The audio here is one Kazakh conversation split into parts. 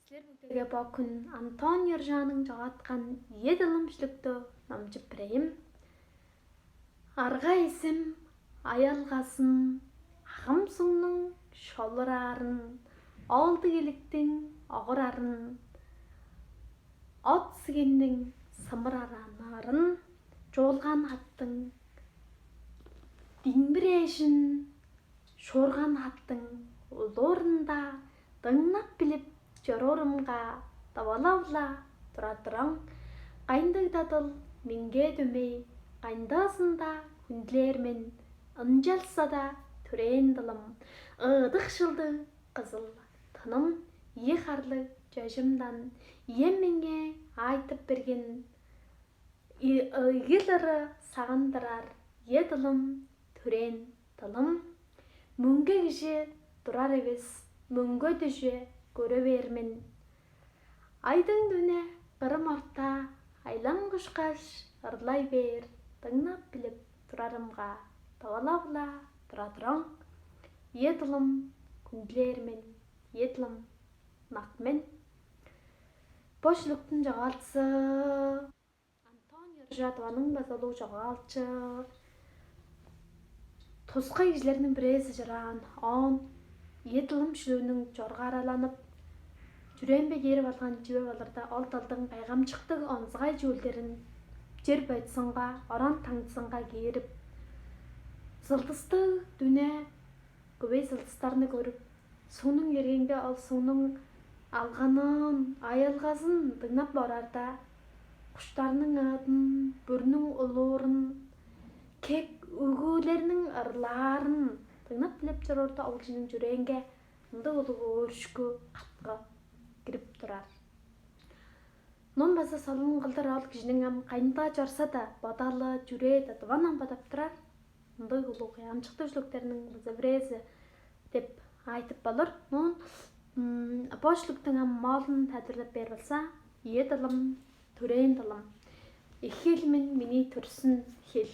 Силэр бүгдээрээ бокон Антонио Ржанын жогоотган эд уламжлогдөө номжив прэм. Аргай эсэм аялгасан ахам сүнэн шолраарн оолдог илэгдэн огорарн од сгиннэн самрараарн жуулгаан хаттан дингбрэшин шуургаан хаттан улууранда дагнап билип жороромга давалавла дурадран гайндаг дадал мингэдүмэй гайндаасанда хүндлээрмэн ынжалсада түрээндалам ыдыхшылды қызыл тыным ие харлыг жажымдан иемминге айтып берген игилары сағандарар едылым түрен тылым мөнгө киши турар эбес мөнгө дүшө көрө бермин айдың дүне кырым орта айлан кушкаш ырлай бер дыңнап билип турарымга табалабла турадырың едылым күндлээрмен едылым накмен бошлуктун жогаалтысы Антонио Ржа туанын базалуу жогаалчы тускай кишилердин бирээси жараан он едылым шүлүүнүн жоргаараланып жүрөөнбе жери болгон жибе болорда ол талдын кайгамчыктык онцгай жүүлдерин жер байдсанга орон таңдысанга кээрип сылдысты дүне көбөй сылдыстарны көрүп суунун эргенге ол суунун алганын аялгасын дыңнап барарда куштарнын аатын бүрнүн улуурун кек үгүүлеринин ырлаарын дыңнап билип жорордо ол кишинин жүрөөнге ындык улуу өөрүшкү катка кирип турар. Нун баса солун кылдыр ол кишинин ам кайнда жорса да бодалы жүрөө да дубанан бодоп турар. Ындык улуу кыямчыктуу жүлүктеринин баса бирээси деп айтып болор. Нун бошлуктун ам моолун тайлбарлап бер болса едылым түрен тылым их хэл миний төрсөн хэл.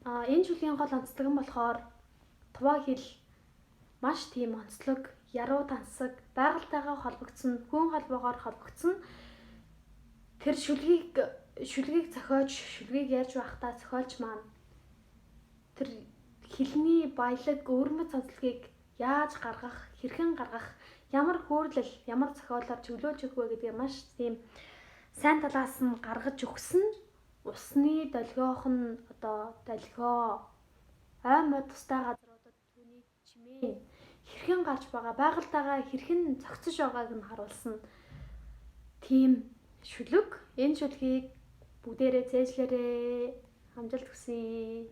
Энэ шүлгийн гол онцлог нь болохоор туваа хэл маш тийм онцлог, яруу тансаг, байгальтайгаа холбогдсон, хүн холбоогоор холбогдсон. Тэр шүлгийг зохиож, шүлгийг ярьж байхдаа зохиолч маань тэр хэлний баялаг, өвөрмөц онцлогийг яаж гаргах, хэрхэн гаргах, ямар хүүрлэл, ямар зохиолоор чиглүүлж өгөх вэ гэдгийг маш тийм сайн талаас нь гаргаж өгсөн. Усны долгиох нь долгио ой мод тустай газруудад түүний чимээ хэрхэн гарч байгаа, байгальтайгаа хэрхэн зохицож байгааг нь харуулсан тийм шүлэг. Энэ шүлгийг бүгдээрээ цээжлээрээ амжилт хүсье.